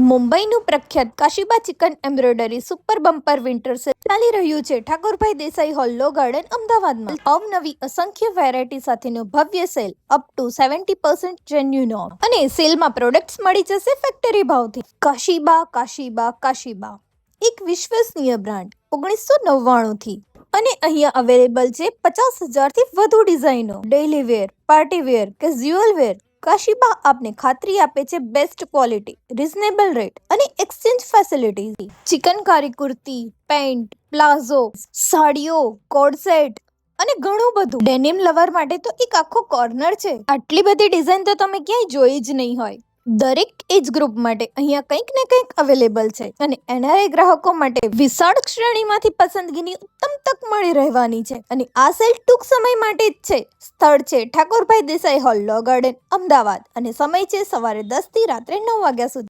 મુંબઈનું પ્રખ્યાત Kashiba chicken embroidery super bumper winter sale ચાલી રહ્યું છે ઠાકોરભાઈ દેસાઈ હોલ લો ગાર્ડન અમદાવાદમાં. અવનવી અસંખ્ય વેરાયટી સાથેનો ભવ્ય cell up to 70% genuine of અને સેલમાં પ્રોડક્ટ્સ મળી જશે ફેક્ટરી ભાવથી. કાશીબા કાશીબા કાશીબા એક વિશ્વસનીય બ્રાન્ડ 1999 થી અને અહીંયા અવેલેબલ છે 50,000 થી વધુ ડિઝાઇનો. Daily wear, party wear, casual wear. Kashiba આપને ખાતરી આપે છે બેસ્ટ ક્વોલિટી, રીઝનેબલ રેટ અને exchange facility. Chikankari kurti, pant, palazzo, સાડીઓ, કોડ સેટ અને ઘણું બધું. ડેનિમ લવર માટે તો એક આખો કોર્નર છે. આટલી બધી ડિઝાઇન તો તમે ક્યાંય જોઈ જ નહીં હોય. દરેક એજ ગ્રુપ માટે અહીંયા કંઈક ને કંઈક અવેલેબલ છે અને એનઆરઆઈ ગ્રાહકો માટે વિશાળ શ્રેણીમાંથી પસંદગીની ઉત્તમ તક મળી રહેવાની છે અને આ સેલ ટૂંક સમય માટે જ છે. સ્થળ છે ઠાકોરભાઈ દેસાઈ હોલ લો ગાર્ડન અમદાવાદ અને સમય છે સવારે 10 થી રાત્રે 9 વાગ્યા સુધી.